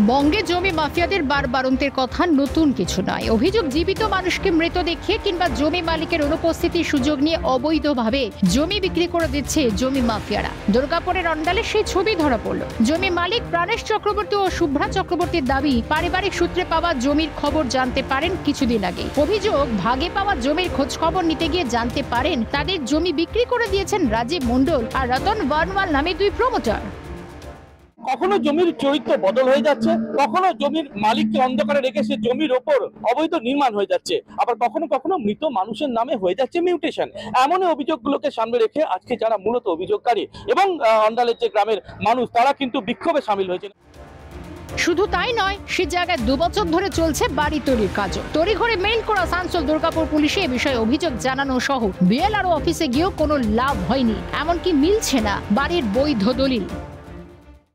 বঙ্গে জমি মাফিয়াদের বারবারন্তের কথা নতুন কিছু নয়। অভিযোগ জীবিত মানুষকে মৃত দেখিয়ে কিংবা জমি মালিকের অনুপস্থিতির সুযোগ নিয়ে অবৈধভাবে জমি বিক্রি করে দিচ্ছে জমি মাফিয়ারা। দুর্গাপুরের অন্ডালে সেই ছবি ধরা পড়ল। জমি মালিক প্রাণেশ চক্রবর্তী ও শুভ্রা চক্রবর্তীর দাবি, পারিবারিক সূত্রে পাওয়া জমির খবর জানতে পারেন কিছুদিন আগে। অভিযোগ, ভাগে পাওয়া জমির খোঁজ খবর নিতে গিয়ে জানতে পারেন তাদের জমি বিক্রি করে দিয়েছেন রাজীব মণ্ডল আর রতন বর্ণওয়াল নামে দুই প্রমোটার। কখনো জমির চরিত্র বদল হয়ে যাচ্ছে, কখনো জমির মালিককে অন্ধকারে রেখে সে জমির ওপর অবৈধ নির্মাণ হয়ে যাচ্ছে, আবার কখনো কখনো মৃত মানুষের নামে হয়ে যাচ্ছে মিউটেশন। এমনই অভিযোগগুলোকে সামনে রেখে আজকে যারা মূলত অভিযোগকারী এবং অন্ডালের যে গ্রামের মানুষ, তারা কিন্তু বিক্ষোভে সামিল হয়েছে। শুধু তাই নয়, সে জায়গায় 2 বছর ধরে চলছে বাড়ি তৈরির কাজও। তড়িঘড়ি মেইল করা আসানসোল দুর্গাপুর পুলিশে এ বিষয়ে অভিযোগ জানানো সহ বিএলআরও অফিসে গিয়েও কোনো লাভ হয়নি, এমনকি মিলছে না বাড়ির বৈধ দলিল।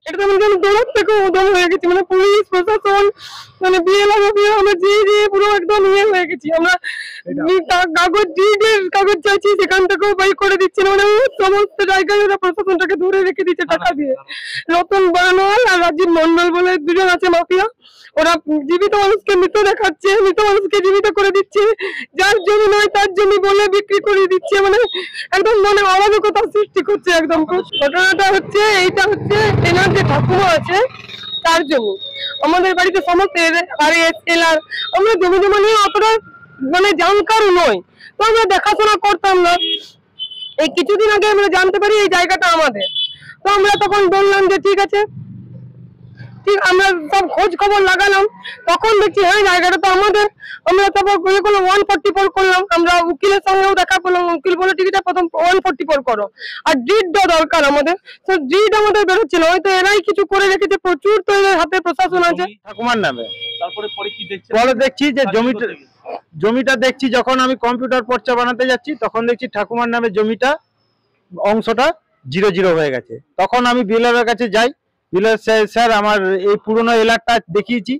একদম দৌড় থেকে উদম হয়ে গেছি, মানে পুলিশ প্রশাসন মানে পুরো একদম হয়ে গেছি। আমরা কাগজ চাইছি, সেখান থেকেও বাই করে দিচ্ছে না, মানে সমস্ত জায়গায় ওরা প্রশাসনটাকে ধরে রেখে দিচ্ছে টাকা দিয়ে। রতন বর্ণওয়াল আর রাজীব মণ্ডল বলে দুজন আছে মাফিয়া। ওরা জীবিত মানুষকে মৃত দেখাচ্ছে, মৃত মানুষকে জীবিত করে দিচ্ছে, যার জমি নয় তার জমি বলে বিক্রি করে দিচ্ছে, মানে একদম মানে অরাজকতা সৃষ্টি করছে একদম। ঘটনাটা হচ্ছে এইটা হচ্ছে এনার যে ঠাকুমা আছে তার জমি। আমাদের বাড়িতে সমস্ত এলার আমরা জমি জমা নিয়ে অতটা মানে জানকারও নয়, তো আমরা দেখাশোনা করতাম না। এই কিছুদিন আগে আমরা জানতে পারি এই জায়গাটা আমাদের, তো আমরা তখন বললাম যে ঠিক আছে, ঠিক আমরা সব খোঁজ খবর লাগালাম, তখন দেখছি হ্যাঁ জায়গাটা তো আমাদের। আমরা তারপর 144 করলাম, আমরা উকিলের সঙ্গেও দেখা করলাম। উকিল বলে ঠিক আছে প্রথম 144 করো, আর ডিডটা দরকার আমাদের। তো ডিড আমাদের বেরোচ্ছিল, হয়তো এরাই কিছু করে রেখেছে, প্রচুর তো এদের হাতে প্রশাসন আছে ঠাকুমার নামে। তারপরে পরে কি দেখছি, পরে দেখছি যে জমিটা দেখছি, যখন আমি কম্পিউটার পর্চা বানাতে যাচ্ছি তখন দেখছি ঠাকুমার নামে জমিটা অংশটা 0-0 হয়ে গেছে। তখন আমি বিএলআর কাছে যাই, বিএলআর স্যার আমার এই পুরনো এলাকাটা দেখিয়েছি,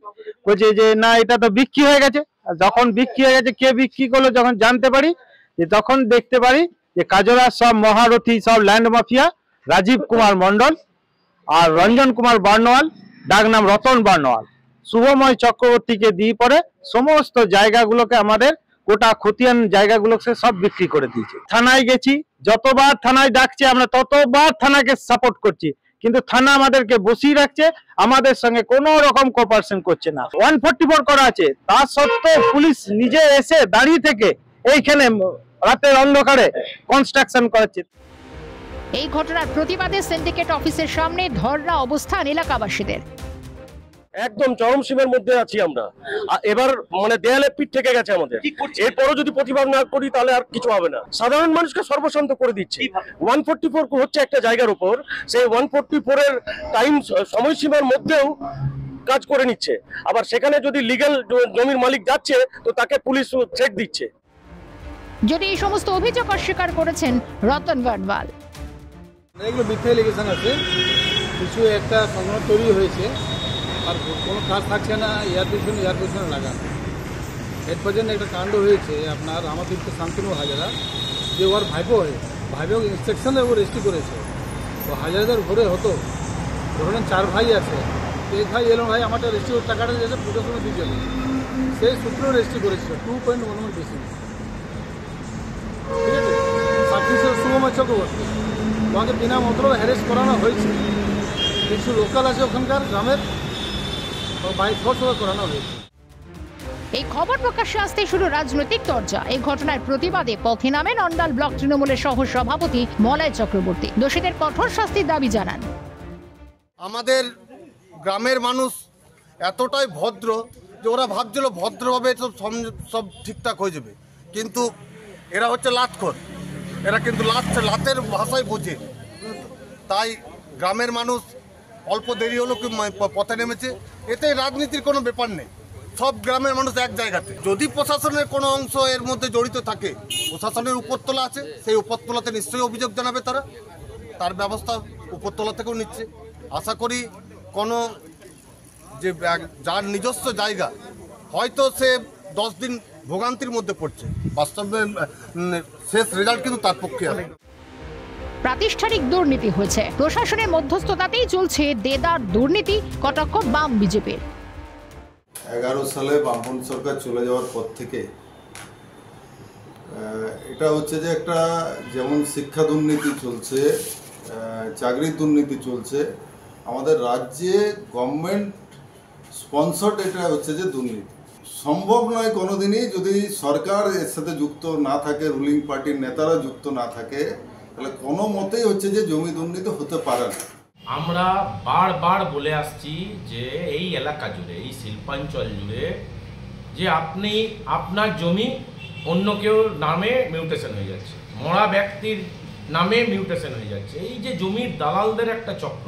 বলছে যে না এটা তো বিক্রি হয়ে গেছে। যখন বিক্রি হয়ে গেছে, কে বিক্রি করলো যখন জানতে পারি, যে তখন দেখতে পারি যে কাজরা সব মহারথী সব ল্যান্ড মাফিয়া, রাজীব কুমার মণ্ডল আর রঞ্জন কুমার বর্ণওয়াল, ডাক নাম রতন বর্ণওয়াল, শুভময় চক্রবর্তীকে দিয়ে পরে সমস্ত জায়গাগুলোকে আমাদের গোটা খতিয়ান জায়গাগুলোকে সব বিক্রি করে দিয়েছে। থানায় গেছি, যতবার থানায় ডাকছে আমরা ততবার থানাকে সাপোর্ট করছি, কিন্তু থানা আমাদেরকে বসিয়ে রাখছে, আমাদের সঙ্গে কোনো রকম কোঅপারেশন করছে না। 144 করা আছে, তা সত্ত্বেও পুলিশ নিজে এসে দাঁড়িয়ে থেকে এইখানে রাতের অন্ধকারে কনস্ট্রাকশন করাচ্ছে। এই ঘটনার প্রতিবাদে সিন্ডিকেট অফিসের সামনে ধর্ণা অবস্থান এলাকাবাসীদের। একদম চরম সীমার মধ্যে আছি আমরা। এবার মানে দেয়ালে পিঠ থেকে গেছে আমাদের। এরপরও যদি প্রতিবাদ না করি তাহলে আর কিছু হবে না। সাধারণ মানুষকে সর্বশান্ত করে দিচ্ছে। 144 হচ্ছে একটা জায়গার উপর, সেই 144 এর টাইম সময়সীমার মধ্যেও কাজ করে নিচ্ছে। আবার সেখানে যদি লিগ্যাল জমির মালিক যাচ্ছে তো তাকে পুলিশ থ্রেট দিচ্ছে। যদি এই সমস্ত অভিযোগ অস্বীকার করেছেন রতন বর্ণওয়াল। এগুলো মিথ্যা এলিগেশন আছে, কিছু একটা সংগ্রহ তৈরি হয়েছে, আর কোনো কাজ থাকছে না, এয়ার পিছনে লাগা। এর পর্যন্ত একটা কাণ্ড হয়েছে আপনার আমাদের শান্তনু হাজারা, যে ওর ভাইপো ইনস্ট্রাকশনে ও রেজিস্ট্রি করেছে। ও হাজারদার ঘরে হতো, ধরেন 4 ভাই আছে, এক ভাই এলো, ভাই আমারটা রেজিস্ট্রি টাকাটা দিয়েছে প্রশাসনে দিয়ে যাবে, সেই সূত্র রেজিস্ট্রি করেছিল 2.11 বেশি। ঠিক আছে, সাক্ষী শুভময় চক্রবর্তী, ওকে বিনা মতলব হ্যারেস করানো হয়েছে। কিছু লোকাল আছে ওখানকার গ্রামের, এই খবর প্রকাশ্যে আসতে শুরু রাজনৈতিক চর্চা। এই ঘটনার প্রতিবাদে পথে নামেন অন্ডাল ব্লক তৃণমূলের সহ সভাপতি মলয় চক্রবর্তী। দোষীদের কঠোর শাস্তির দাবি জানান। আমাদের গ্রামের মানুষ এতটাই ভদ্র যে ওরা ভাবছিল ভদ্রভাবে সব ঠিকঠাক হয়ে যাবে, কিন্তু এরা হচ্ছে লাতখোর। এরা কিন্তু লাতের ভাষায় বোঝে। তাই গ্রামের মানুষ অল্প দেরি হলো কি পথে নেমেছে। এতে রাজনীতির কোনো ব্যাপার নেই, সব গ্রামের মানুষ এক জায়গাতে। যদি প্রশাসনের কোনো অংশ এর মধ্যে জড়িত থাকে, প্রশাসনের উপরতলা আছে, সেই উপরতলাতে নিশ্চয়ই অভিযোগ জানাবে তারা, তার ব্যবস্থা উপরতলা থেকেও নিচ্ছে। আশা করি কোনো যে যার নিজস্ব জায়গা, হয়তো সে 10 দিন ভোগান্তির মধ্যে পড়ছে, বাস্তবে শেষ রেজাল্ট কিন্তু তার পক্ষে আসে। প্রাতিষ্ঠানিক দুর্নীতি হয়েছে। প্রশাসনের মধ্যস্থতাতেই চলছে দেদার দুর্নীতি, কটাক্ষ বাম বিজেপির। 11 সালে বামপন্থী সরকার চলে যাওয়ার পর থেকে এটা হচ্ছে যে একটা যেমন শিক্ষা দুর্নীতি চলছে, চাকরির দুর্নীতি চলছে, আমাদের রাজ্যে গভর্নমেন্ট স্পন্সর্ড এটা হচ্ছে যে দুর্নীতি। সম্ভব নয় কোনোদিনই যদি সরকার এর সাথে যুক্ত না থাকে, রুলিং পার্টির নেতারা যুক্ত না থাকে, তাহলে কোনো মতেই হচ্ছে যে জমি দুর্নীতি হতে পারে না। আমরা বারবার বলে আসছি যে এই এলাকা জুড়ে, এই শিল্পাঞ্চল জুড়ে যে আপনি আপনার জমি অন্য কেউ নামে মিউটেশন হয়ে যাচ্ছে, মরা ব্যক্তির নামে মিউটেশন হয়ে যাচ্ছে। এই যে জমির দালালদের একটা চক্র,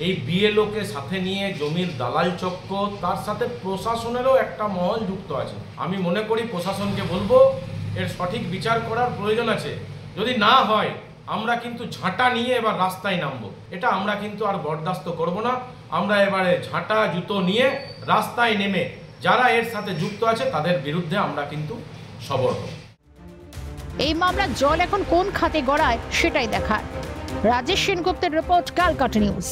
এই বিএলওকে সাথে নিয়ে জমির দালাল চক্র, তার সাথে প্রশাসনেরও একটা মহল যুক্ত আছে। আমি মনে করি প্রশাসনকে বলবো এর সঠিক বিচার করার প্রয়োজন আছে। যদি না হয় আমরা কিন্তু ঝাঁটা নিয়ে এবার রাস্তায় নামবো। এটা আমরা কিন্তু আর বরদাস্ত করব না। আমরা এবারে ঝাঁটা জুতো নিয়ে রাস্তায় নেমে যারা এর সাথে যুক্ত আছে তাদের বিরুদ্ধে আমরা কিন্তু সবর হব। এই মামলার জল এখন কোন খাতে গড়ায় সেটাই দেখার। রাজেশ সেনগুপ্তের রিপোর্ট, ক্যালকাটা নিউজ।